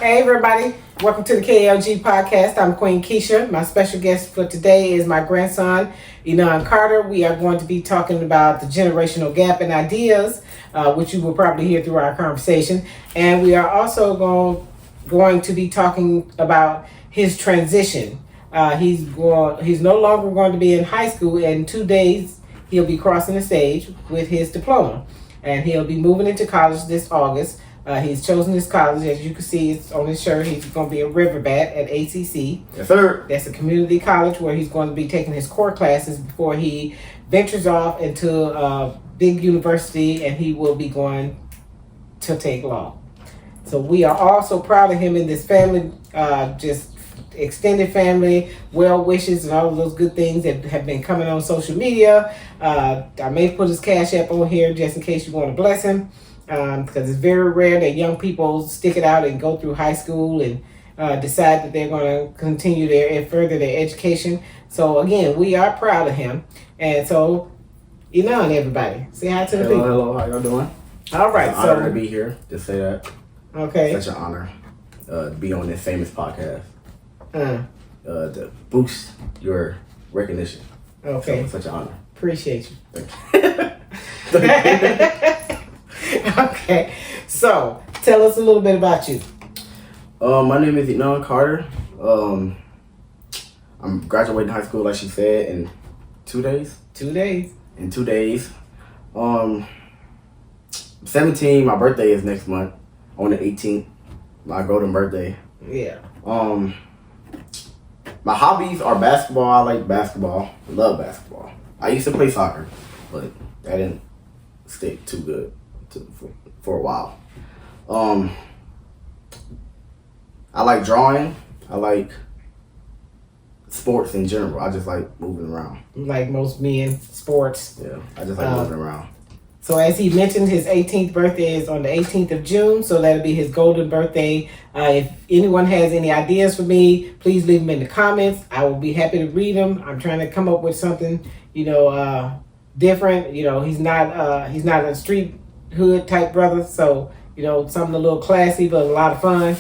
Hey everybody, welcome to the KLG Podcast. I'm Queen Keisha. My special guest for today is my grandson, Enon Carter. We are going to be talking about the generational gap in ideas, which you will probably hear through our conversation. And we are also going to be talking about his transition. He's no longer going to be in high school. In 2 days, he'll be crossing the stage with his diploma. And he'll be moving into college this August. He's chosen his college. As you can see, it's on his shirt. He's going to be a Riverbat at ACC. Yes, sir. That's a community college where he's going to be taking his core classes before he ventures off into a big university, and he will be going to take law. So we are all so proud of him in this family, just extended family, well wishes, and all of those good things that have been coming on social media. I may put his Cash App on here just in case you want to bless him. Because it's very rare that young people stick it out and go through high school and decide that they're going to continue and further their education. So again, we are proud of him. And so, everybody, say hi to the people. Hello, how y'all doing? All right, It's an honor to be here. Just say that. Okay. Such an honor to be on this famous podcast. To boost your recognition. Okay. So, such an honor. Appreciate you. Thank you. Okay, so tell us a little bit about you. My name is Enon Carter. I'm graduating high school, like she said, in 2 days. 2 days. In 2 days. 17. My birthday is next month on the 18th. My golden birthday. Yeah. My hobbies are basketball. I like basketball. I love basketball. I used to play soccer, but that didn't stick too good for a while. I like drawing. I like sports in general. I just like moving around. Like most men, sports. Yeah, I just like moving around. So as he mentioned, his 18th birthday is on the 18th of June, so that'll be his golden birthday. If anyone has any ideas for me, please leave them in the comments. I will be happy to read them. I'm trying to come up with something, different. He's not a street hood type brother, so something a little classy but a lot of fun.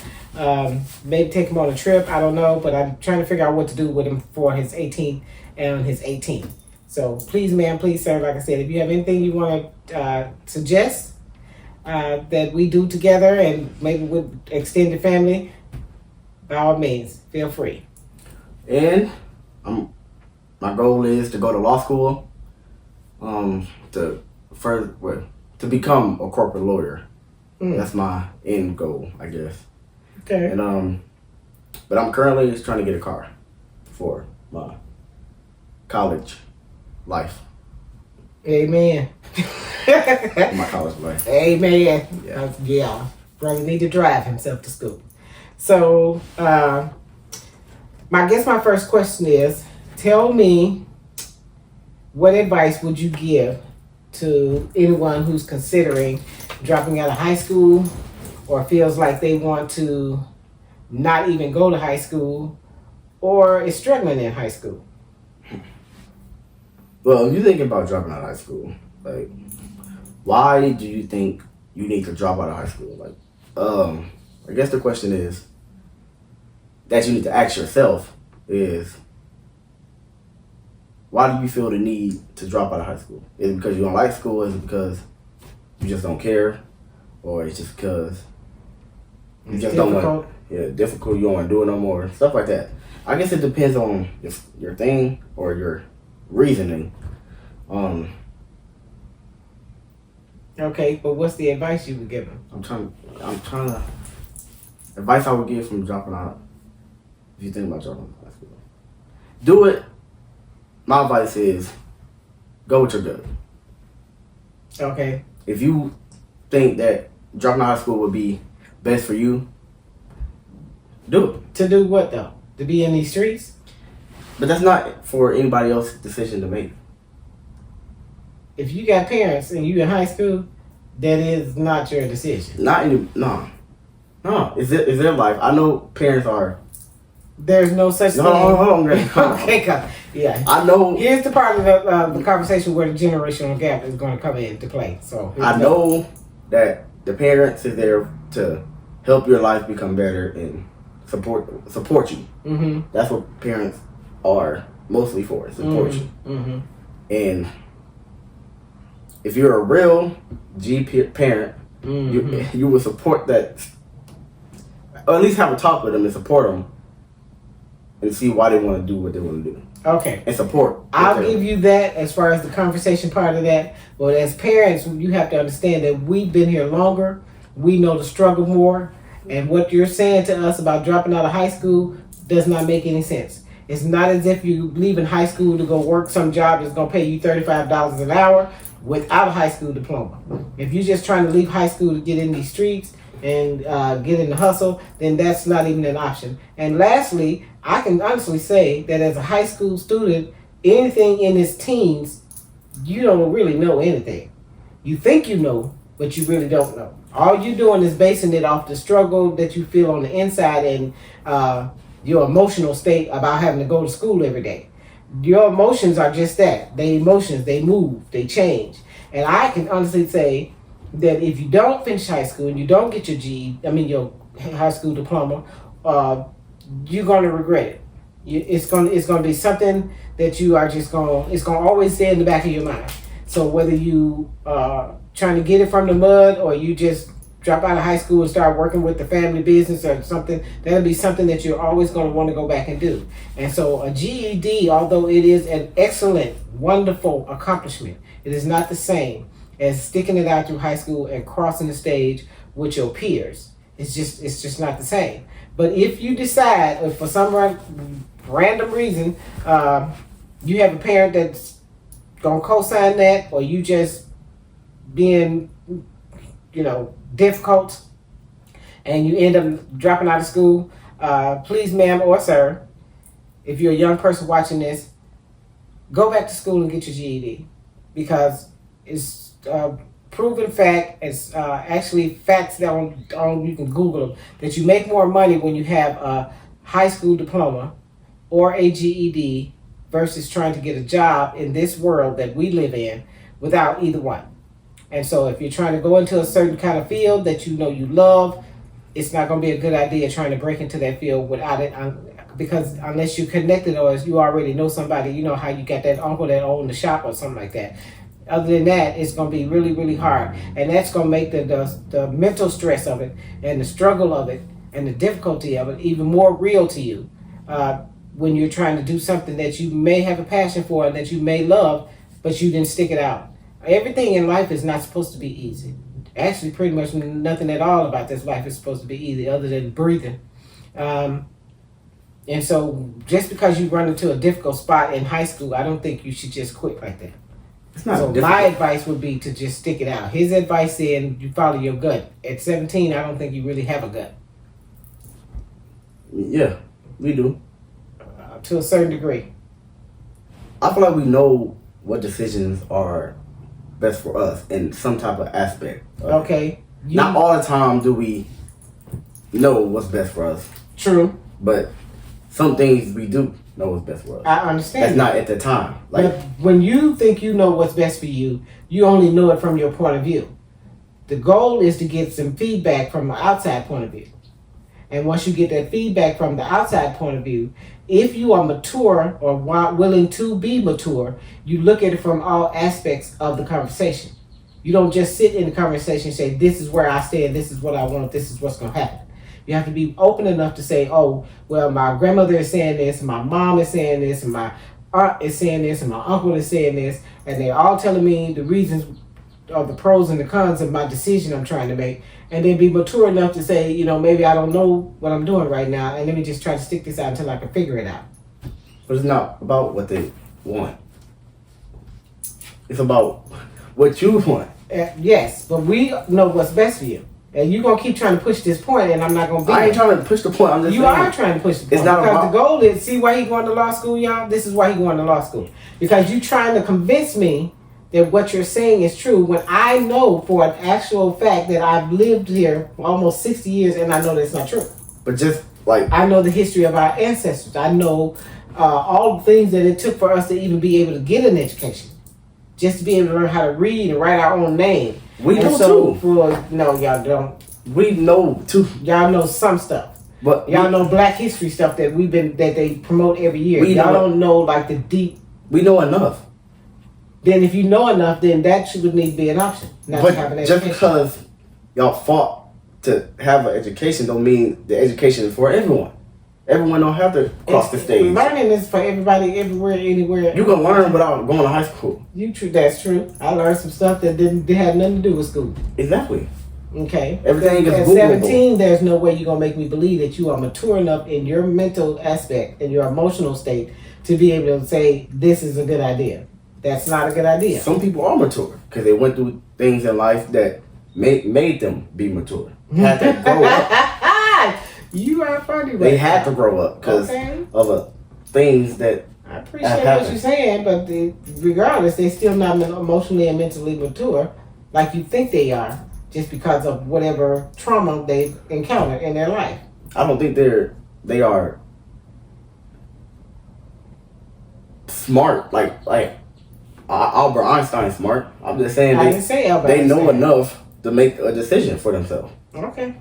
Maybe take him on a trip, I don't know, but I'm trying to figure out what to do with him for his 18th and his 18th. So please, ma'am, please, sir, like I said, if you have anything you want to suggest that we do together and maybe with extended family, by all means, feel free. And my goal is to go to law school, to become a corporate lawyer. That's my end goal, I guess. Okay. And but I'm currently just trying to get a car for my college life. Amen. My college life. Amen. Yeah. Brother need to drive himself to school. So, my first question is, tell me, what advice would you give to anyone who's considering dropping out of high school or feels like they want to not even go to high school or is struggling in high school? Well, if you're thinking about dropping out of high school, like, why do you think you need to drop out of high school? Like, I guess the question is that you need to ask yourself is, why do you feel the need to drop out of high school? Is it because you don't like school? Is it because you just don't care? Or it's just because you just don't want difficult, you don't want to do it no more, stuff like that. I guess it depends on your thing or your reasoning. Okay, but what's the advice you would give him? I'm trying to advice I would give from dropping out. If you think about dropping out of high school, do it. My advice is go with your gut. Okay. If you think that dropping out of high school would be best for you, do it. To do what though? To be in these streets? But that's not for anybody else's decision to make. If you got parents and you in high school, that is not your decision. No. It's their life. I know parents are. There's no such thing. Hold on. Okay, come. Yeah. I know. Here's the part of the conversation where the generational gap is going to come into play. So I know that the parents is there to help your life become better and support you. Mm-hmm. That's what parents are mostly for, support you. Mm-hmm. And if you're a real parent, you will support that, or at least have a talk with them and support them and see why they want to do what they want to do. Okay. And support. I'll give you that as far as the conversation part of that. But as parents, you have to understand that we've been here longer. We know the struggle more. And what you're saying to us about dropping out of high school does not make any sense. It's not as if you leaving high school to go work some job that's going to pay you $35 an hour without a high school diploma. If you're just trying to leave high school to get in these streets and get in the hustle, then that's not even an option. And lastly, I can honestly say that as a high school student, anything in his teens, you don't really know anything. You think you know, but you really don't know. All you're doing is basing it off the struggle that you feel on the inside and your emotional state about having to go to school every day. Your emotions are just that. They emotions, they move, they change. And I can honestly say that if you don't finish high school and you don't get your high school diploma, you're going to regret it. It's going to be something that you are it's going to always stay in the back of your mind. So whether you trying to get it from the mud or you just drop out of high school and start working with the family business or something, that'll be something that you're always going to want to go back and do. And so a GED, although it is an excellent, wonderful accomplishment, it is not the same as sticking it out through high school and crossing the stage with your peers. It's just not the same. But if you decide, or for some random reason, you have a parent that's gonna co-sign that, or you just being, difficult, and you end up dropping out of school, please, ma'am or sir, if you're a young person watching this, go back to school and get your GED, because it's proven fact. It's actually facts that you can Google them, that you make more money when you have a high school diploma or a GED versus trying to get a job in this world that we live in without either one. And so if you're trying to go into a certain kind of field that you know you love, it's not going to be a good idea trying to break into that field without it, because unless you're connected or you already know somebody, you know how you got that uncle that owned the shop or something like that. Other than that, it's going to be really, really hard. And that's going to make the mental stress of it and the struggle of it and the difficulty of it even more real to you when you're trying to do something that you may have a passion for and that you may love, but you didn't stick it out. Everything in life is not supposed to be easy. Actually, pretty much nothing at all about this life is supposed to be easy other than breathing. And so just because you run into a difficult spot in high school, I don't think you should just quit like that. It's not so difficult. My advice would be to just stick it out. His advice said you follow your gut. At 17, I don't think you really have a gut. Yeah, we do. To a certain degree. I feel like we know what decisions are best for us in some type of aspect. Okay. Not all the time do we know what's best for us. True. But some things we do know what's best for us. I understand. That's not at the time. But when you think you know what's best for you, you only know it from your point of view. The goal is to get some feedback from the outside point of view. And once you get that feedback from the outside point of view, if you are mature or willing to be mature, you look at it from all aspects of the conversation. You don't just sit in the conversation and say, this is where I stand, this is what I want, this is what's going to happen. You have to be open enough to say, oh, well, my grandmother is saying this, and my mom is saying this, and my aunt is saying this, and my uncle is saying this, and they're all telling me the reasons of the pros and the cons of my decision I'm trying to make. And then be mature enough to say, maybe I don't know what I'm doing right now, and let me just try to stick this out until I can figure it out. But it's not about what they want. It's about what you want. Yes, but we know what's best for you. And you're going to keep trying to push this point, and I'm not going to be I ain't trying to push the point. I'm just You are trying to push the point. It's not because about... the goal is, see why he going to law school, y'all? This is why he going to law school. Because you trying to convince me that what you're saying is true when I know for an actual fact that I've lived here for almost 60 years and I know that's not true. But just like... I know the history of our ancestors. I know all the things that it took for us to even be able to get an education. Just to be able to learn how to read and write our own name. We do too. No, y'all don't. We know too. Y'all know some stuff. But y'all know Black history stuff that they promote every year. Y'all don't know like the deep. We know enough. Then if you know enough, then that would need to be an option. Not but to have an just education. because y'all fought to have an education don't mean the education is for everyone. Everyone don't have to cross the stage. Learning is for everybody, everywhere, anywhere. You can learn without going to high school. That's true. I learned some stuff that had nothing to do with school. Exactly. Okay. Everything is at Googleable. 17, there's no way you're gonna make me believe that you are mature enough in your mental aspect and your emotional state to be able to say this is a good idea. That's not a good idea. Some people are mature because they went through things in life that made them be mature. Had to grow up. You are funny. They had to grow up because of things that. I appreciate what you're saying, but regardless, they're still not emotionally and mentally mature like you think they are, just because of whatever trauma they've encountered in their life. I don't think they are smart like Albert Einstein smart. I'm just saying I didn't say Albert they know Einstein. Enough to make a decision for themselves. Okay,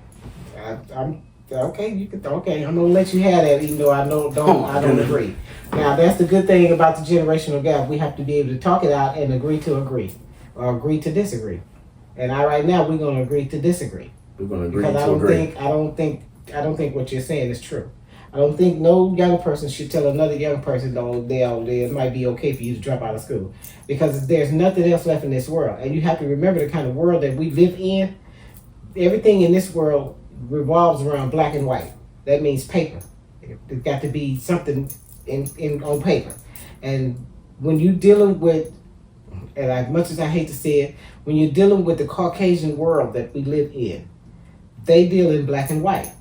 I'm okay. You can okay. I'm gonna let you have that, even though I don't agree. Now that's the good thing about the generational gap. We have to be able to talk it out and agree to agree, or agree to disagree. And right now we're gonna agree to disagree. We're gonna agree because to agree. I don't think what you're saying is true. I don't think no young person should tell another young person, it might be okay for you to drop out of school. Because there's nothing else left in this world. And you have to remember the kind of world that we live in. Everything in this world revolves around black and white. That means paper. It's got to be something on paper. And when you're dealing with, and as much as I hate to say it, when you're dealing with the Caucasian world that we live in, they deal in black and white.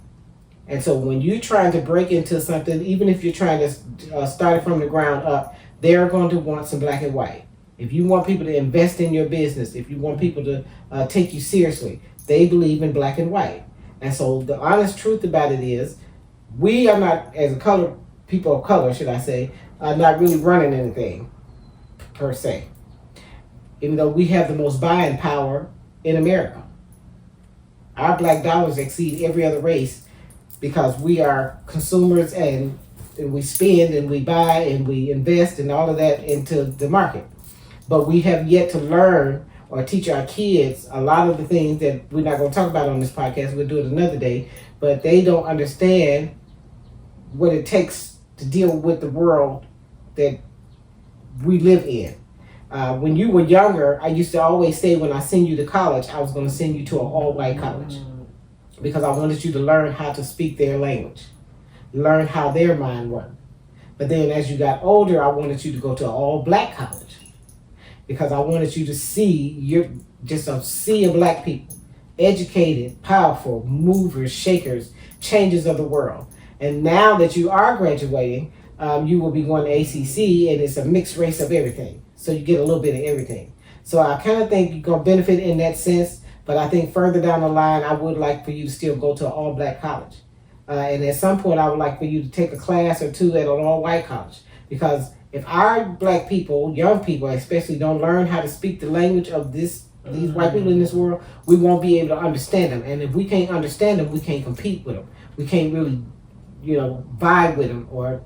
And so when you're trying to break into something, even if you're trying to start it from the ground up, they're going to want some black and white. If you want people to invest in your business, if you want people to take you seriously, they believe in black and white. And so the honest truth about it is, we are not, as people of color, should I say, are not really running anything, per se. Even though we have the most buying power in America. Our black dollars exceed every other race because we are consumers and we spend and we buy and we invest and all of that into the market. But we have yet to learn or teach our kids a lot of the things that we're not going to talk about on this podcast. We'll do it another day. But they don't understand what it takes to deal with the world that we live in. When you were younger, I used to always say when I send you to college, I was going to send you to an all-white college because I wanted you to learn how to speak their language, learn how their mind worked. But then as you got older, I wanted you to go to an all-black college because I wanted you to see a sea of black people, educated, powerful, movers, shakers, changers of the world. And now that you are graduating, you will be going to ACC, and it's a mixed race of everything. So you get a little bit of everything. So I kind of think you're going to benefit in that sense. But I think further down the line, I would like for you to still go to an all-black college. And at some point, I would like for you to take a class or two at an all-white college. Because if our black people, young people especially, don't learn how to speak the language of these white people in this world, we won't be able to understand them. And if we can't understand them, we can't compete with them. We can't really, vibe with them or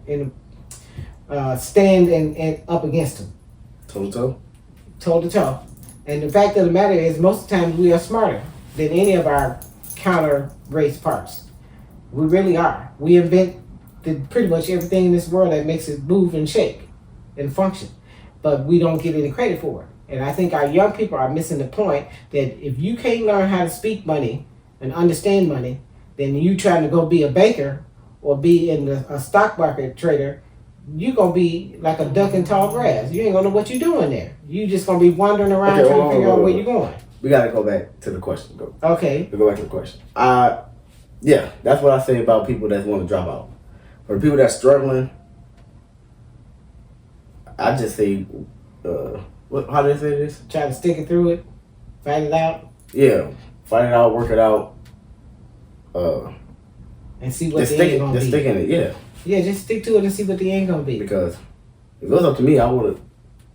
stand and up against them. Toe to toe. And the fact of the matter is, most of the time we are smarter than any of our counter race parts. We really are. We invent pretty much everything in this world that makes it move and shake and function. But we don't get any credit for it. And I think our young people are missing the point that if you can't learn how to speak money and understand money, then you trying to go be a banker or be in a stock market trader, you're going to be like a duck in tall grass. You ain't going to know what you're doing there. You just going to be wandering around trying to figure out where you're going. We got to go back to the question. Okay. We'll go back to the question. Yeah, that's what I say about people that want to drop out. For the people that's struggling, I just say, how do they say this? Try to stick it through it, fight it out. Yeah, fight it out, work it out. And see what the end going to be. Just stick in it, yeah. Yeah, just stick to it and see what the end gonna be. Because if it was up to me, I would have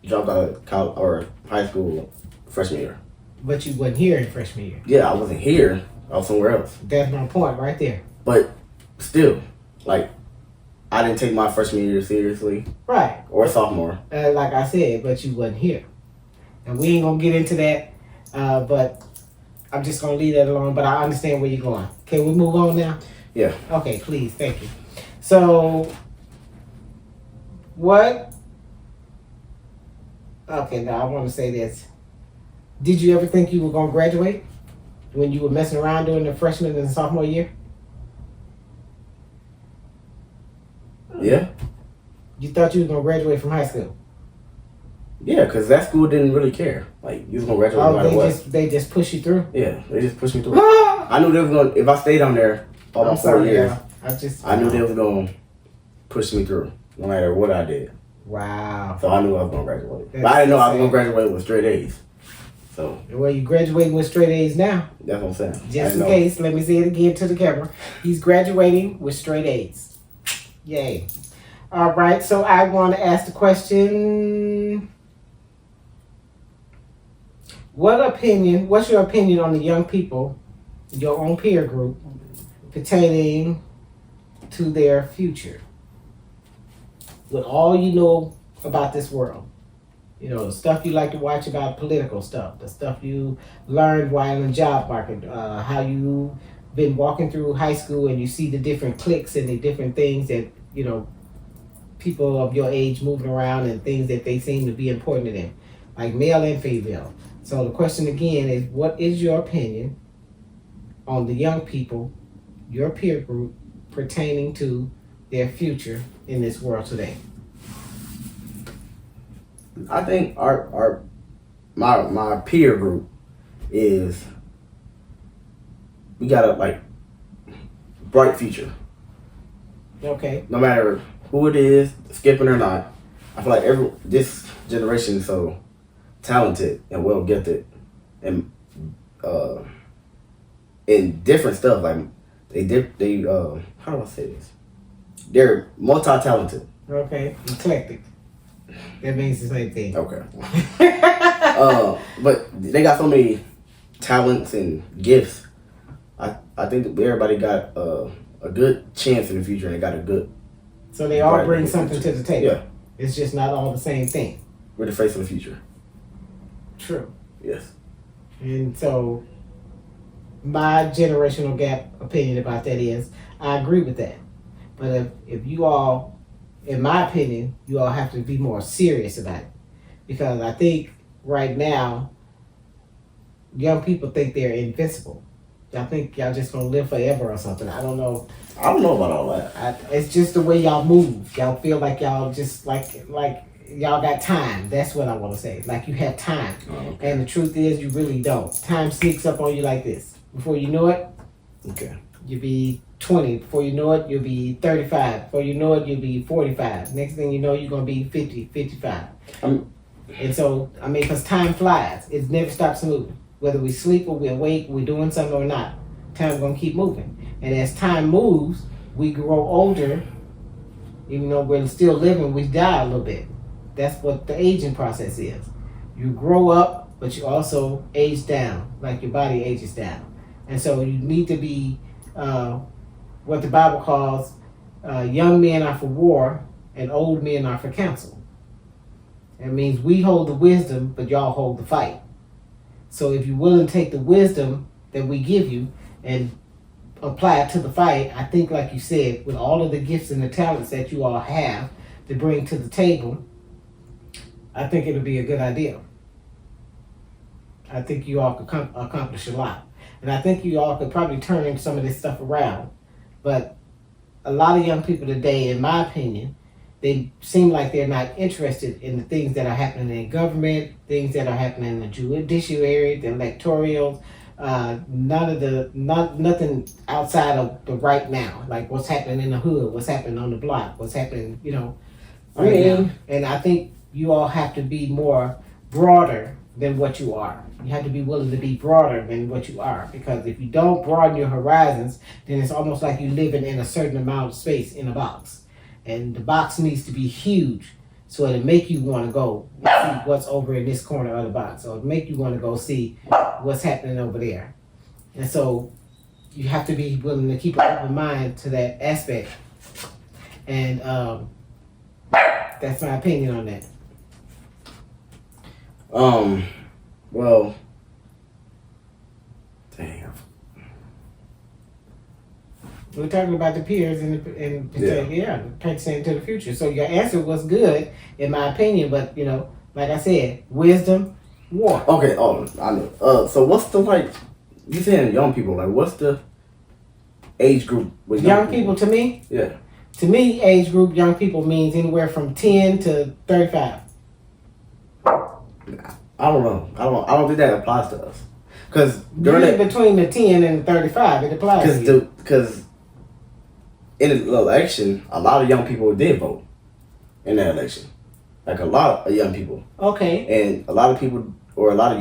dropped out of college or high school freshman year. But you wasn't here in freshman year. Yeah, I wasn't here, off somewhere else. That's my point right there. But still, like, I didn't take my freshman year seriously. Right. Or sophomore. Like I said, but you wasn't here. And we ain't going to get into that, but I'm just going to leave that alone. But I understand where you're going. Can we move on now? Yeah. Okay, please. Thank you. So, what... Okay, now I want to say this. Did you ever think you were going to graduate when you were messing around during the freshman and sophomore year? Yeah. You thought you was going to graduate from high school? Yeah, because that school didn't really care. Like, you was going to graduate no matter what. They just push you through? Yeah, they just pushed me through. I knew they was going to, if I stayed on there all my 4 years, I knew they was going to push me through no matter what I did. Wow. So I knew I was going to graduate. But I didn't know I was going to graduate with straight A's. So. Well, you graduating with straight A's now. That's what I'm saying. Just in case, let me say it again to the camera. He's graduating with straight A's. Yay. All right, so I want to ask the question, what's your opinion on the young people, your own peer group, pertaining to their future? With all you know about this world, you know, the stuff you like to watch about political stuff, the stuff you learned while in the job market, how you've been walking through high school and you see the different cliques and the different things that, you know, people of your age moving around and things that they seem to be important to them, like male and female. So the question again is, what is your opinion on the young people, your peer group, pertaining to their future in this world today? I think my peer group is, we got a like bright future. Okay. No matter who it is, skipping or not, I feel like this generation is so talented and well gifted, and in different stuff. Like they how do I say this? They're multi-talented. Okay, eclectic. That means the same thing. Okay. But they got so many talents and gifts. I think that everybody got a good chance in the future, and they got a good. So they all bring something to the table. Yeah. It's just not all the same thing. We're the face of the future. True. Yes. And so my generational gap opinion about that is, I agree with that. But if you all, in my opinion, you all have to be more serious about it. Because I think right now, young people think they're invincible. Y'all think y'all just gonna live forever or something. I don't know. I don't know about all that. It's just the way y'all move. Y'all feel like y'all just like y'all got time. That's what I want to say. Like you have time. Oh, okay. And the truth is, you really don't. Time sneaks up on you like this. Before you know it, okay, you'll be 20. Before you know it, you'll be 35. Before you know it, you'll be 45. Next thing you know, you're going to be 50, 55. And so, I mean, because time flies. It never stops moving. Whether we sleep or we're awake, we're doing something or not, time's going to keep moving. And as time moves, we grow older. Even though we're still living, we die a little bit. That's what the aging process is. You grow up, but you also age down, like your body ages down. And so you need to be what the Bible calls young men are for war and old men are for counsel. That means we hold the wisdom, but y'all hold the fight. So if you're willing to take the wisdom that we give you and apply it to the fight, I think, like you said, with all of the gifts and the talents that you all have to bring to the table, I think it'll be a good idea. I think you all could accomplish a lot. And I think you all could probably turn some of this stuff around. But a lot of young people today, in my opinion, they seem like they're not interested in the things that are happening in government, things that are happening in the judiciary, the electorals, nothing outside of the right now, like what's happening in the hood, what's happening on the block, what's happening, right now. And I think you all have to be more broader than what you are. You have to be willing to be broader than what you are, because if you don't broaden your horizons, then it's almost like you're living in a certain amount of space in a box. And the box needs to be huge so it'll make you want to go see what's over in this corner of the box, or it'll make you want to go see what's happening over there. And so you have to be willing to keep an open mind to that aspect. And that's my opinion on that. Well, damn. We're talking about the peers and practicing into the future. So your answer was good, in my opinion, but, you know, like I said, wisdom, war. Okay, I know. So what's the, like, you saying young people, like, what's the age group with young people? To me? Yeah. To me, age group, young people means anywhere from 10 to 35. I don't know. I don't think that applies to us. Because between the 10 and the 35, it applies to you. Because in the election, a lot of young people did vote in that election. Like a lot of young people. Okay. And a lot of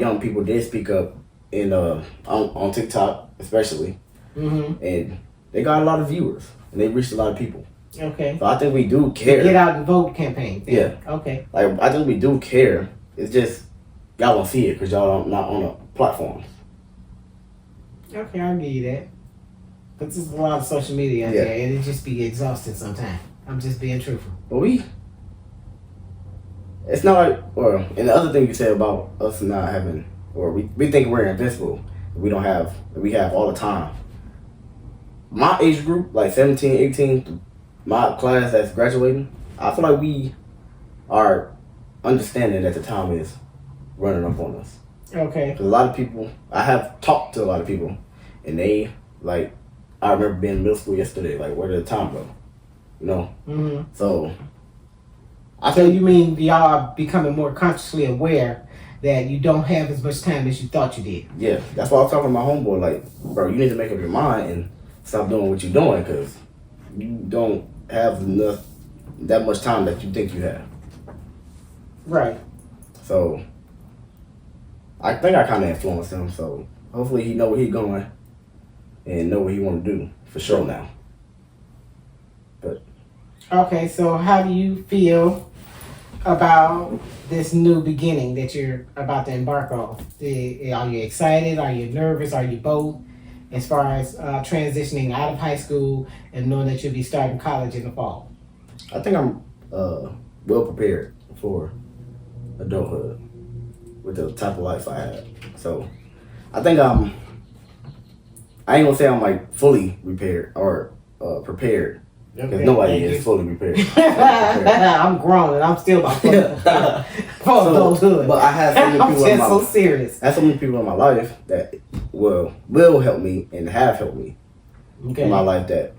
young people did speak up in on TikTok especially. Mm-hmm. And they got a lot of viewers and they reached a lot of people. Okay. So I think we do care. The get out and vote campaign thing. Yeah. Okay. Like I think we do care. It's just y'all don't see it because y'all not on the platforms. Okay, I'll give you that. But there's a lot of social media out there, and it just be exhausting sometimes. I'm just being truthful. But it's not like, and the other thing you said about us not having, or we think we're invincible. We have all the time. My age group, like 17, 18, my class that's graduating, I feel like we are understanding that the time is running up on us. Okay. Because a lot of people, I have talked to a lot of people, and they, like, I remember being in middle school yesterday, like, where did the time go? You know? Mm-hmm. So you mean y'all are becoming more consciously aware that you don't have as much time as you thought you did? Yeah, that's why I was talking to my homeboy, like, bro, you need to make up your mind and stop doing what you're doing, because you don't have that much time that you think you have. Right. So I think I kind of influenced him, so hopefully he know where he's going and know what he want to do for sure now. But okay, so how do you feel about this new beginning that you're about to embark on? Are you excited? Are you nervous? Are you both? As far as transitioning out of high school and knowing that you'll be starting college in the fall. I think I'm well prepared for adulthood with the type of life I had. So I think I ain't gonna say I'm like fully prepared or prepared. Because nobody is fully prepared. I'm grown and I'm still about for adulthood. But I have so many people I'm so serious. I have so many people in my life that will help me and have helped me in my life that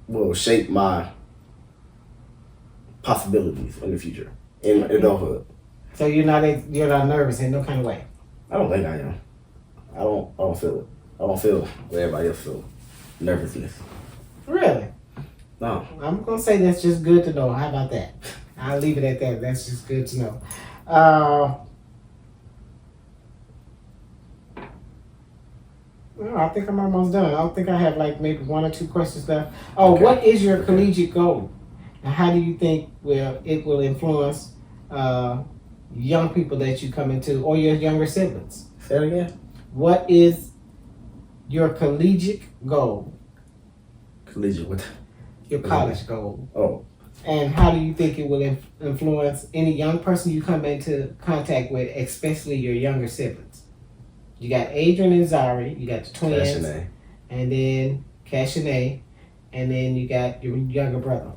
will shape my possibilities in the future in adulthood. So you're not nervous in no kind of way? I don't think I am. I don't feel it. I don't feel what everybody else feels. Nervousness. Really? No. I'm going to say that's just good to know. How about that? I'll leave it at that. That's just good to know. I think I'm almost done. I don't think I have like maybe one or two questions left. Oh, okay. What is your collegiate goal? And how do you think it will influence young people that you come into or your younger siblings? Say it again. What is your collegiate goal? Collegiate what? Your college goal. Oh. And how do you think it will influence any young person you come into contact with, especially your younger siblings? You got Adrian and Zari, you got the twins, Cashionay. And then Cashionay, and then you got your younger brother.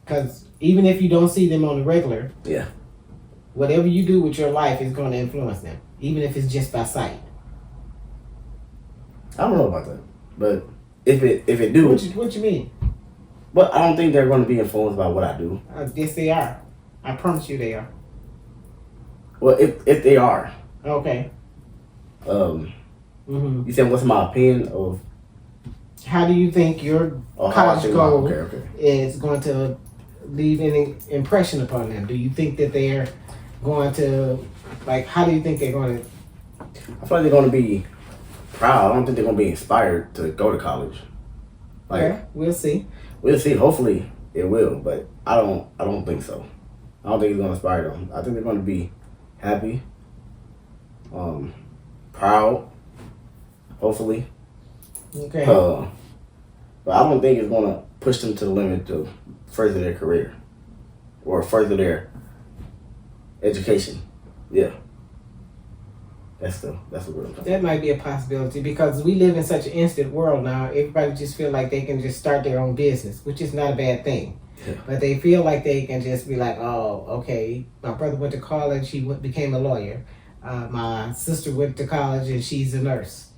Because even if you don't see them on the regular, whatever you do with your life is going to influence them, even if it's just by sight. I don't know about that, but if it do, what you mean? But I don't think they're going to be influenced by what I do. Yes, they are. I promise you, they are. Well, if they are, okay. You said what's my opinion of? How do you think your college goal is going to leave any impression upon them? Do you think that they're going to, like, how do you think they're going to? I feel like they're going to be proud. I don't think they're going to be inspired to go to college. Like, okay, we'll see. We'll see. Hopefully it will, but I don't think so. I don't think it's going to inspire them. I think they're going to be happy, proud, hopefully. Okay. But I don't think it's gonna push them to the limit to further their career or further their education. Yeah. That's the word. That might be a possibility because we live in such an instant world now. Everybody just feel like they can just start their own business, which is not a bad thing. Yeah. But they feel like they can just be like, oh, okay, my brother went to college, he became a lawyer. My sister went to college and she's a nurse.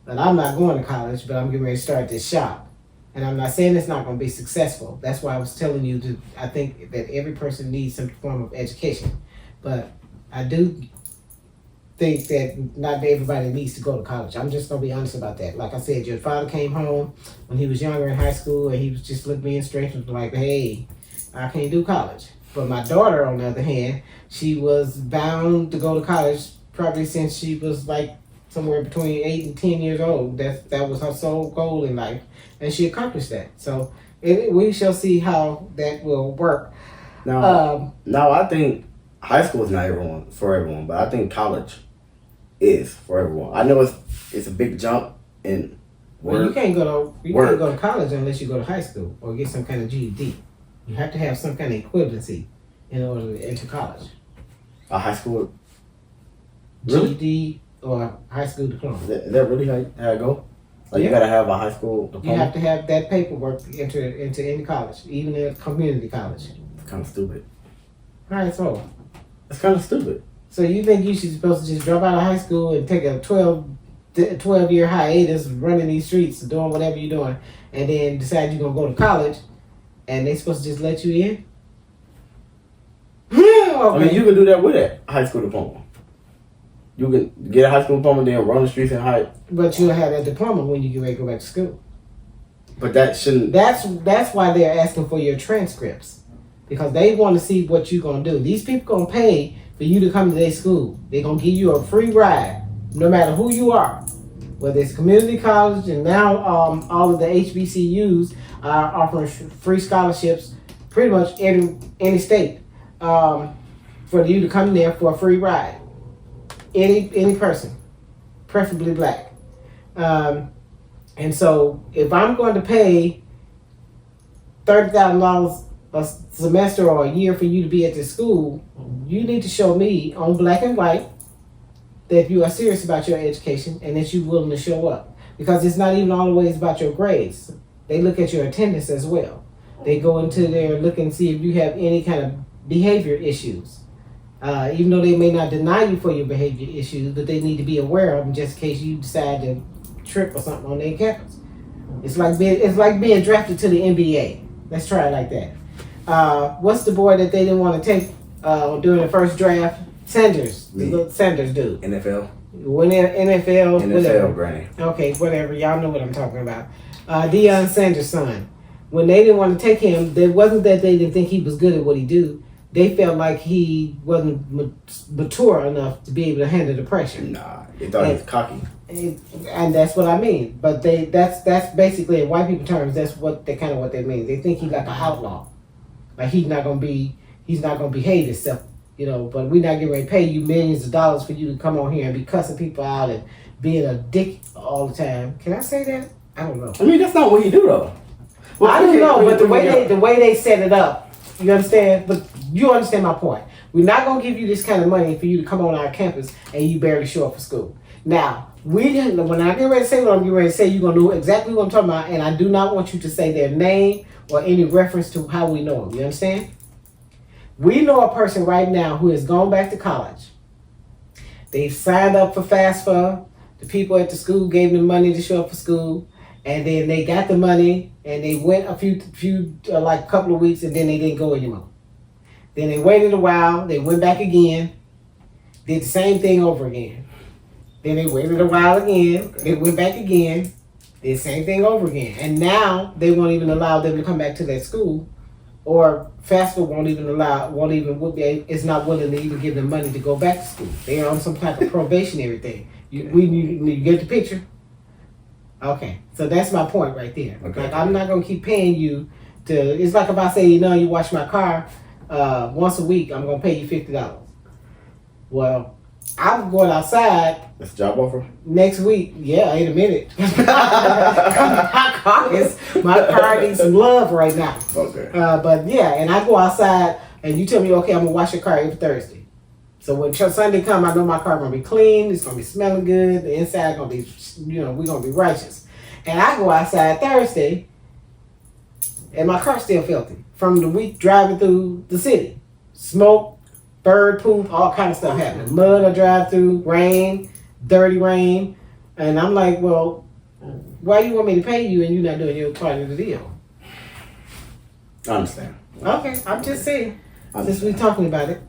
But I'm not going to college, but I'm getting ready to start this shop. And I'm not saying it's not going to be successful. That's why I was telling you I think that every person needs some form of education. But I do think that not everybody needs to go to college. I'm just going to be honest about that. Like I said, your father came home when he was younger in high school and he was just looking me in straight and was like, hey, I can't do college. But my daughter, on the other hand, she was bound to go to college probably since she was like somewhere between 8 and 10 years old. That was her sole goal in life. And she accomplished that. So we shall see how that will work. Now, I think high school is not for everyone, but I think college is for everyone. I know it's a big jump in work. Well, you can't go to college unless you go to high school or get some kind of GED. You have to have some kind of equivalency in order to enter college. A high school really? GED or high school diploma. Is that really how it go? Like, you gotta have a high school diploma? You have to have that paperwork to enter into any college, even in a community college. It's kind of stupid. All right, so. It's kind of stupid. So you think you should supposed to just drop out of high school and take a 12-year hiatus running these streets, doing whatever you're doing, and then decide you're going to go to college, and they supposed to just let you in? Okay. I mean, you can do that with a high school diploma. You can get a high school diploma, then run the streets and hide. But you'll have that diploma when you get ready to go back to school. But that shouldn't... That's why they're asking for your transcripts. Because they want to see what you're going to do. These people going to pay for you to come to their school. They're going to give you a free ride, no matter who you are. Whether it's community college, and now all of the HBCUs are offering free scholarships pretty much any state for you to come there for a free ride. Any person, preferably black. And so if I'm going to pay $30,000 a semester or a year for you to be at this school, you need to show me on black and white that you are serious about your education and that you're willing to show up. Because it's not even always about your grades. They look at your attendance as well. They go into there and look and see if you have any kind of behavior issues. Even though they may not deny you for your behavior issues, but they need to be aware of them just in case you decide to trip or something on their campus. It's like being drafted to the NBA. Let's try it like that. What's the boy that they didn't want to take during the first draft? Sanders, the little Sanders dude. NFL. When NFL, whatever. Granny. Okay, whatever. Y'all know what I'm talking about. Deion Sanders' son. When they didn't want to take him, it wasn't that they didn't think he was good at what he do. They felt like he wasn't mature enough to be able to handle the pressure. Nah, they thought he was cocky. And that's what I mean. But that's basically in white people terms. That's what they mean. They think he's like an outlaw. Like he's not gonna behave himself, but we're not getting ready to pay you millions of dollars for you to come on here and be cussing people out and being a dick all the time. Can I say that? I don't know. I mean, that's not what you do though. Well, I don't know, but the way they set it up, you understand? But you understand my point. We're not gonna give you this kind of money for you to come on our campus and you barely show up for school. Now, when I get ready to say what I'm getting ready to say, you're gonna know exactly what I'm talking about, and I do not want you to say their name or any reference to how we know them. You understand? We know a person right now who has gone back to college. They've signed up for FAFSA. The people at the school gave them money to show up for school. And then they got the money and they went a couple of weeks and then they didn't go anymore. Then they waited a while. They went back again. Did the same thing over again. Then they waited a while again. Okay. They went back again. Did the same thing over again. And now they won't even allow them to come back to that school, or FAFSA is not willing to even give them money to go back to school. They are on some type of probationary thing. You get the picture? Okay, so that's my point right there. Okay. Like, I'm not gonna keep paying you it's like if I say, you wash my car once a week, I'm gonna pay you $50. Well, I'm going outside. That's a job offer? Next week. Yeah, in a minute. my car needs some love right now. Okay. But yeah, and I go outside and you tell me, okay, I'm going to wash your car every Thursday. So when Sunday come, I know my car going to be clean. It's going to be smelling good. The inside going to be, we're going to be righteous. And I go outside Thursday and my car's still filthy from the week driving through the city. Smoke, bird poop, all kind of stuff happening. Mud I drive through, rain, dirty rain. And I'm like, well, why you want me to pay you and you're not doing your part of the deal? I understand. Okay, I'm just saying. Since we talking about it.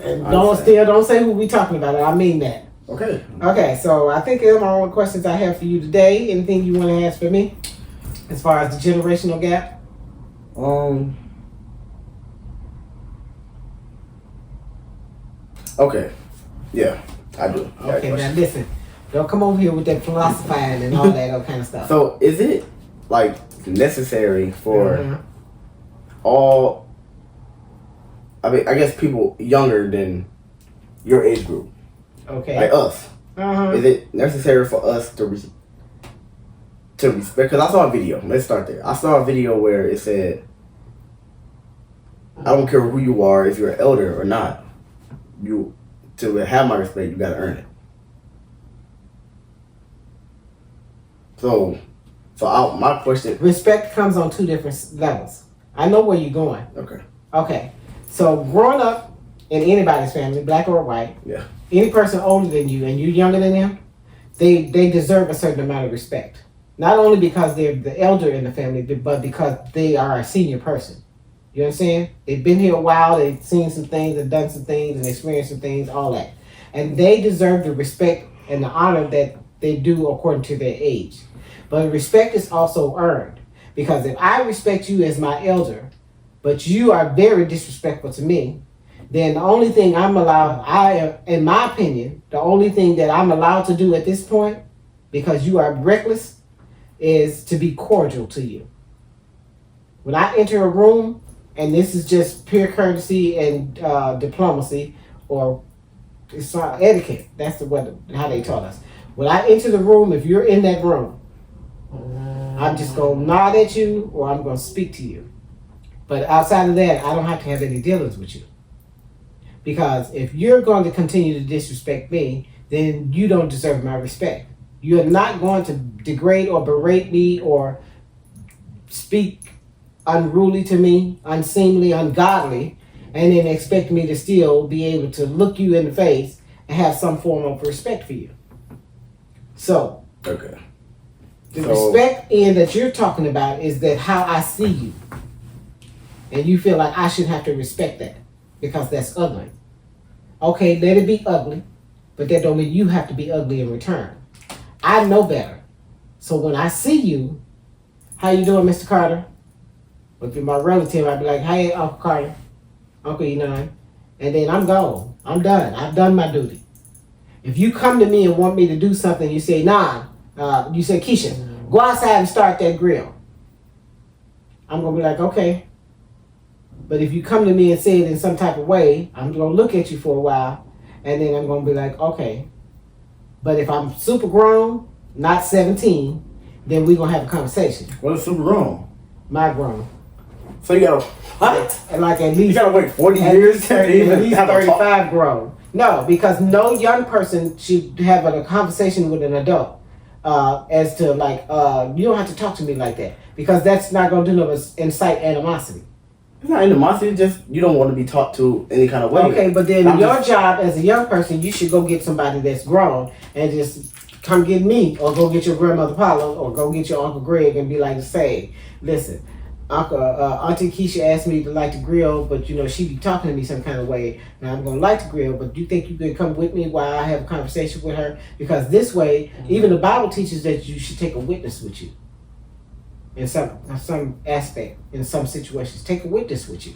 And don't say who we talking about it. I mean that. Okay. Okay, so I think those are all the questions I have for you today. Anything you want to ask for me as far as the generational gap? Okay. Yeah, I do. Okay, now listen. Don't come over here with that philosophizing and all that other kind of stuff. So, is it like necessary for all? I mean, I guess people younger than your age group, like us. Is it necessary for us to respect? Because I saw a video. Let's start there. I saw a video where it said, "I don't care who you are, if you're an elder or not. You to have my respect, you gotta earn it." So my question. Respect comes on two different levels. I know where you're going. Okay. So growing up in anybody's family, black or white, any person older than you and you're younger than them, they deserve a certain amount of respect. Not only because they're the elder in the family, but because they are a senior person. You know what I'm saying? They've been here a while, they've seen some things, they've done some things, and experienced some things, all that. And they deserve the respect and the honor that they do according to their age. But respect is also earned. Because if I respect you as my elder, but you are very disrespectful to me, then the only thing I'm allowed, in my opinion, the only thing that I'm allowed to do at this point, because you are reckless, is to be cordial to you. When I enter a room, and this is just pure courtesy and diplomacy, or it's etiquette. That's how they taught us. When I enter the room, if you're in that room, I'm just going to nod at you or I'm going to speak to you. But outside of that, I don't have to have any dealings with you. Because if you're going to continue to disrespect me, then you don't deserve my respect. You're not going to degrade or berate me or speak unruly to me, unseemly, ungodly, and then expect me to still be able to look you in the face and have some form of respect for you. So, the respect end that you're talking about is that how I see you. And you feel like I should have to respect that because that's ugly. Okay, let it be ugly, but that don't mean you have to be ugly in return. I know better. So when I see you, how you doing, Mr. Carter? If you're my relative, I'd be like, hey, Uncle Carter, Uncle Enon. And then I'm gone. I'm done. I've done my duty. If you come to me and want me to do something, you say, you say, Keisha, go outside and start that grill. I'm going to be like, okay. But if you come to me and say it in some type of way, I'm going to look at you for a while, and then I'm going to be like, okay. But if I'm super grown, not 17, then we're going to have a conversation. What is super grown? My grown. So you got to, what? And like at least. You got to wait 40 years to even at least 35 grown. No, because no young person should have a conversation with an adult as to like, you don't have to talk to me like that. Because that's not going to do nothing but incite animosity. It's not animosity, it's just you don't want to be taught to any kind of way. Okay, but then your job as a young person, you should go get somebody that's grown and just come get me, or go get your grandmother Paula, or go get your Uncle Greg and be like, say, listen, Auntie Keisha asked me to like to grill, but she be talking to me some kind of way, and I'm going to like to grill, but do you think you could come with me while I have a conversation with her? Because this way, even the Bible teaches that you should take a witness with you. In some aspect, in some situations, take a witness with you.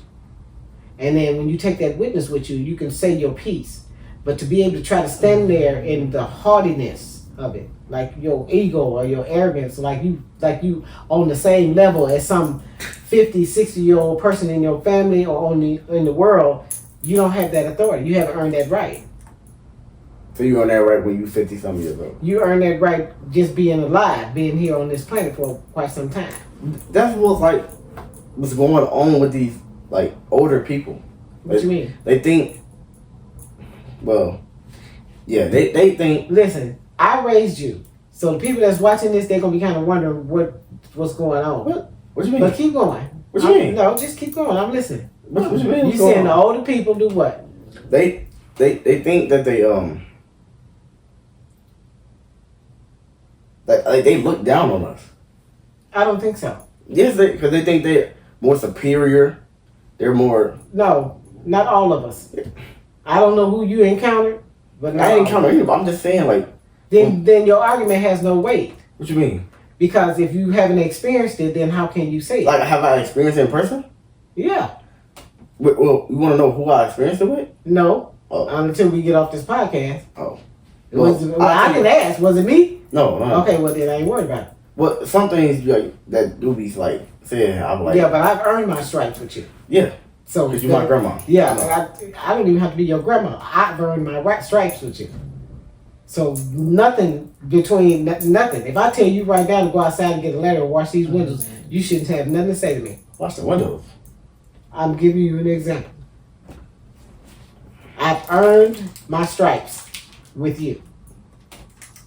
And then when you take that witness with you, you can say your piece. But to be able to try to stand there in the haughtiness of it, like your ego or your arrogance, like you on the same level as some 50, 60-year-old person in your family or in the world, you don't have that authority. You haven't earned that right. So you earn that right when you 50-something years old? You earn that right just being alive, being here on this planet for quite some time. That's what's going on with these like older people. What you mean? They think, well, yeah, they think. Listen, I raised you, so the people that's watching this, they're gonna be kind of wondering what's going on. What you mean? But keep going. What you mean? No, just keep going. I'm listening. What you mean? You saying the older people do what? They think that they look down on us. I don't think so. Yes, because they think they're more superior. They're more. No, not all of us. I don't know who you encountered, but I ain't encountered anybody. I'm just saying, like. Then your argument has no weight. What you mean? Because if you haven't experienced it, then how can you say it? Like, have I experienced it in person? Yeah. Well, you want to know who I experienced it with? No. Until we get off this podcast. Oh. I can ask. Was it me? No. Okay, well then I ain't worried about it. Well, some things that do be like saying, I'm like. Yeah, but I've earned my stripes with you. Yeah. So because you're my grandma. Yeah, I don't even have to be your grandma. I've earned my stripes with you. So nothing between nothing. If I tell you right now to go outside and get a letter and wash these windows, you shouldn't have nothing to say to me. Wash the windows. I'm giving you an example. I've earned my stripes with you.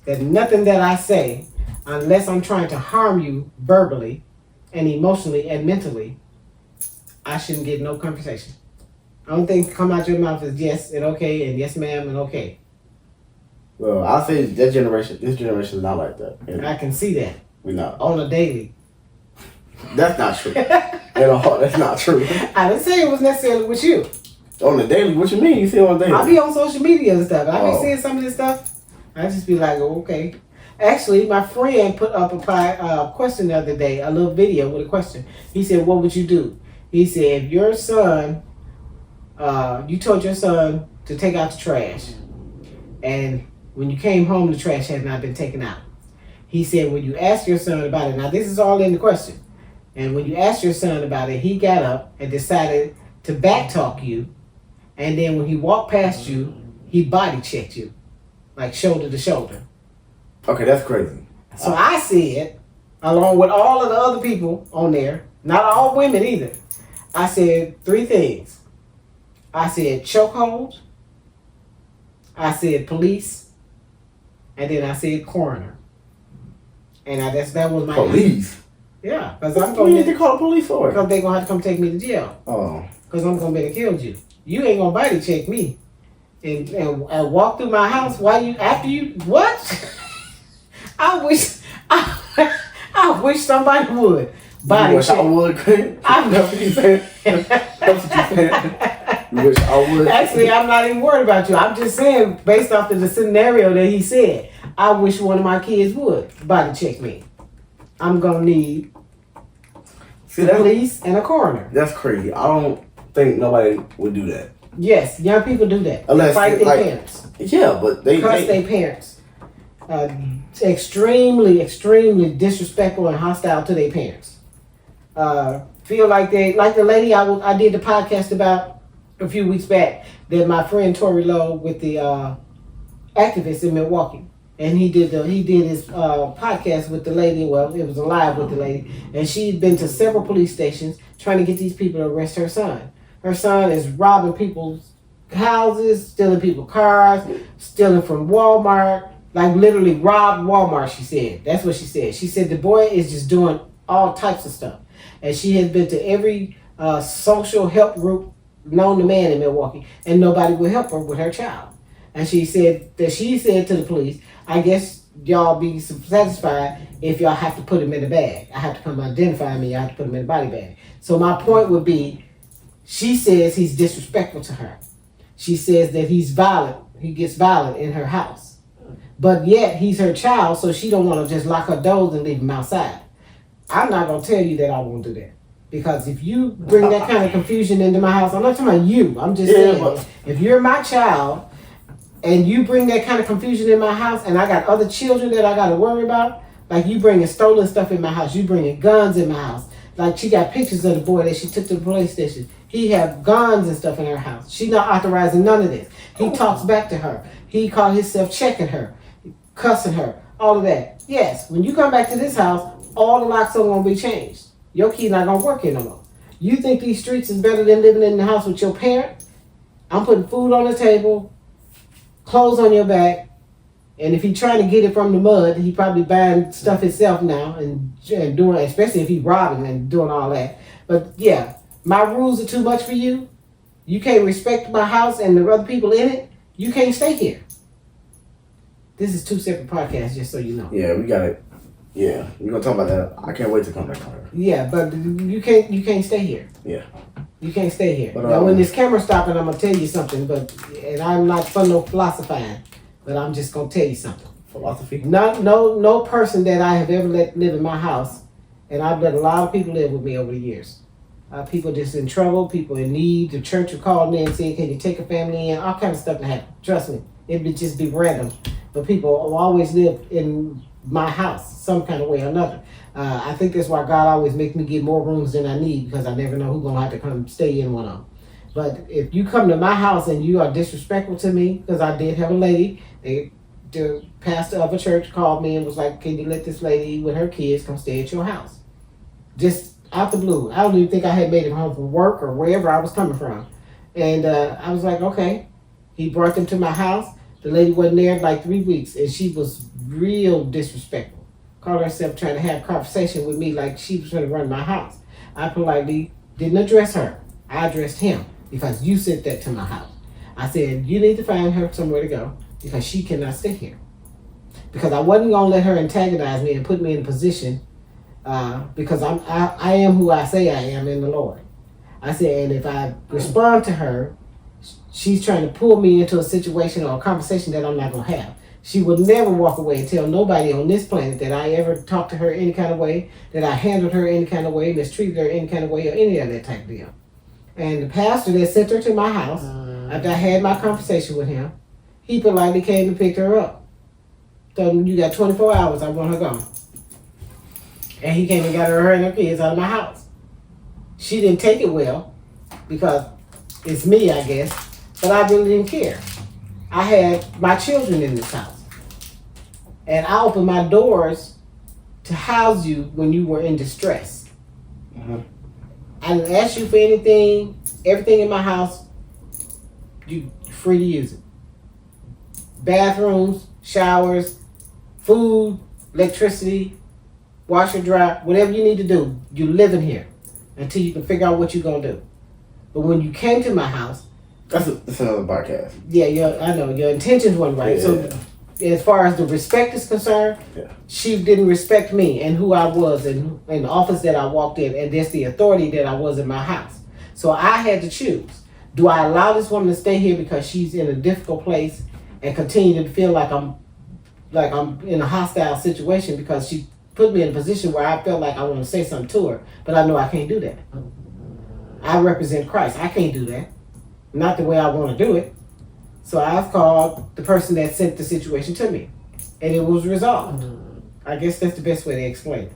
That nothing that I say, unless I'm trying to harm you verbally and emotionally and mentally, I shouldn't get no conversation. I don't think come out your mouth is yes and okay and yes ma'am and okay. Well, I'll say this generation is not like that. And I can see that. We're not. On a daily. That's not true. At all, that's not true. I didn't say it was necessarily with you. On the daily? What you mean? You see on the daily? I be on social media and stuff. I be seeing some of this stuff. I just be like, oh, okay. Actually, my friend put up a question the other day, a little video with a question. He said, what would you do? He said, if your son, you told your son to take out the trash, and when you came home, the trash had not been taken out. He said, when you asked your son about it, now this is all in the question, and when you asked your son about it, he got up and decided to backtalk you, and then when he walked past you, he body checked you, like shoulder to shoulder. Okay, that's crazy. So I said, along with all of the other people on there, not all women either, I said 3 things. I said chokehold, I said police, and then I said coroner. And that was my police. Answer. Yeah, because I'm going to call the police for it. Because they're gonna have to come take me to jail. Oh. Because I'm gonna be killed you. You ain't gonna body check me, and walk through my house after you what? I wish somebody would. Body wish check. I would. I know what you said. That's what you said. You wish I would. Actually, I'm not even worried about you. I'm just saying, based off of the scenario that he said, I wish one of my kids would body check me. I'm gonna need police and a coroner. That's crazy. I don't think nobody would do that. Yes, young people do that. Unless fight their parents. Yeah, but they curse their parents. Extremely, extremely disrespectful and hostile to their parents. Feel like the lady I did the podcast about a few weeks back, that my friend Tori Lowe with the activists in Milwaukee, and he did his podcast with the lady. Well, it was a live with the lady, and she'd been to several police stations trying to get these people to arrest her son. Her son is robbing people's houses, stealing people's cars, stealing from Walmart, like literally robbed Walmart. She said that's what she said. She said the boy is just doing all types of stuff, and she has been to every social help group known to man in Milwaukee, and nobody will help her with her child. And she said to the police, I guess y'all be satisfied if y'all have to put him in a bag. I have to come identify me. I have to put him in a body bag. So my point would be, she says he's disrespectful to her. She says that he's violent. He gets violent in her house. But yet he's her child, so she don't want to just lock her doors and leave him outside. I'm not going to tell you that I won't do that. Because if you bring that kind of confusion into my house, I'm not talking about you. I'm just saying, if you're my child and you bring that kind of confusion in my house, and I got other children that I got to worry about, like you bringing stolen stuff in my house, you bringing guns in my house. Like she got pictures of the boy that she took to the police station. He have guns and stuff in her house. She's not authorizing none of this. He talks back to her. He called himself checking her, cussing her, all of that. Yes, when you come back to this house, all the locks are going to be changed. Your key not going to work here no more. You think these streets is better than living in the house with your parent? I'm putting food on the table, clothes on your back, and if he's trying to get it from the mud, he probably buying stuff himself now and doing, especially if he's robbing and doing all that. But yeah, my rules are too much for you. You can't respect my house and the other people in it. You can't stay here. This is 2 separate podcasts, just so you know. Yeah, we got it. Yeah, we're gonna talk about that. I can't wait to come back on her. Yeah, but you can't stay here. Yeah. You can't stay here. But, now, when this camera stopping, I'm gonna tell you something. And I'm not for no philosophizing, but I'm just gonna tell you something. Philosophy? No person that I have ever let live in my house, and I've let a lot of people live with me over the years. People just in trouble, people in need. The church will call me and say, "Can you take a family in?" All kind of stuff to happen. Trust me, it would just be random. But people will always live in my house, some kind of way or another. I think that's why God always makes me get more rooms than I need, because I never know who's going to have to come stay in one of them. But if you come to my house and you are disrespectful to me, because I did have a lady, the pastor of a church called me and was like, "Can you let this lady with her kids come stay at your house?" Just out the blue. I don't even think I had made it home from work or wherever I was coming from. And I was like, okay. He brought them to my house. The lady wasn't there like 3 weeks, and she was real disrespectful. Called herself trying to have a conversation with me like she was trying to run my house. I politely didn't address her. I addressed him, because you sent that to my house. I said, you need to find her somewhere to go, because she cannot stay here. Because I wasn't going to let her antagonize me and put me in a position, because I am who I say I am in the Lord. I said, and if I respond to her, she's trying to pull me into a situation or a conversation that I'm not going to have. She would never walk away and tell nobody on this planet that I ever talked to her any kind of way, that I handled her any kind of way, mistreated her any kind of way, or any of that type of deal. And the pastor that sent her to my house, after I had my conversation with him, he politely came and picked her up. Told him, you got 24 hours, I want her gone. And he came and got her and her kids out of my house. She didn't take it well, because it's me, I guess, but I really didn't care. I had my children in this house. And I opened my doors to house you when you were in distress. Mm-hmm. I didn't ask you for anything. Everything in my house, you're free to use it. Bathrooms, showers, food, electricity, washer, dry, whatever you need to do, you live in here until you can figure out what you're going to do. But when you came to my house, That's another podcast. Yeah, I know. Your intentions weren't right. Yeah. So as far as the respect is concerned, she didn't respect me and who I was and the office that I walked in, and that's the authority that I was in my house. So I had to choose. Do I allow this woman to stay here because she's in a difficult place and continue to feel like I'm in a hostile situation because she put me in a position where I felt like I want to say something to her, but I know I can't do that. I represent Christ. I can't do that. Not the way I want to do it. So I've called the person that sent the situation to me, and it was resolved. I guess that's the best way to explain it.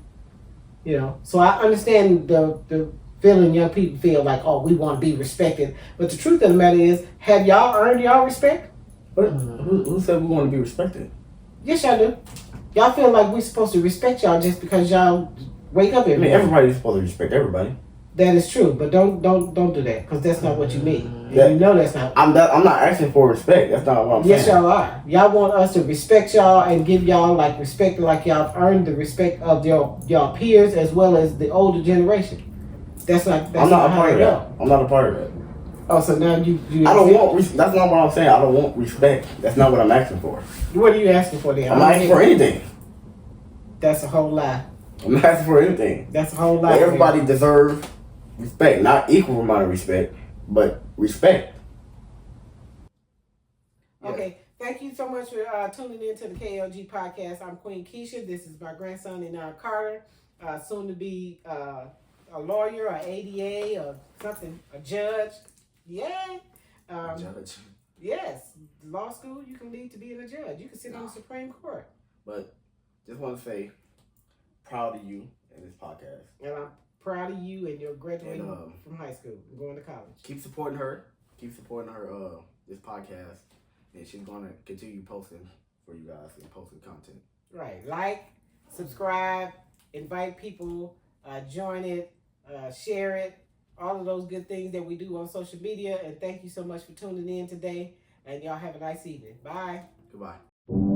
You know, so I understand the feeling young people feel like, oh, we want to be respected. But the truth of the matter is, have y'all earned y'all respect? Who said we want to be respected? Yes, y'all do. Y'all feel like we're supposed to respect y'all just because y'all wake up every I mean, day. everybody's supposed to respect everybody. That is true, but don't do that, because that's not what you mean. And you know that's not. I'm not asking for respect. That's not what I'm saying. Yes, y'all are. Y'all want us to respect y'all and give y'all like respect, like y'all earned the respect of y'all peers as well as the older generation. That's not. That's I'm not a how part of it that. I'm not a part of that. Oh, so now you I don't want. That's not what I'm saying. I don't want respect. That's not what I'm asking for. What are you asking for then? I'm not asking for anything. That's a whole lie. I'm not asking for anything. That's a whole lie. Like, everybody deserves respect, not equal amount of respect, but respect. Okay, thank you so much for tuning in to the KLG Podcast. I'm Queen Keisha. This is my grandson, Carter, soon to be a lawyer, or ADA, or something, a judge. Yay! Judge. Yes, law school, you can lead to being a judge. You can sit on the Supreme Court. But just want to say, proud of you in this podcast. And I'm proud of you and you're graduating from high school and going to college. Keep supporting her. This podcast. And she's going to continue posting for you guys and posting content. Right. Like, subscribe, invite people, join it, share it, all of those good things that we do on social media. And thank you so much for tuning in today. And y'all have a nice evening. Bye. Goodbye.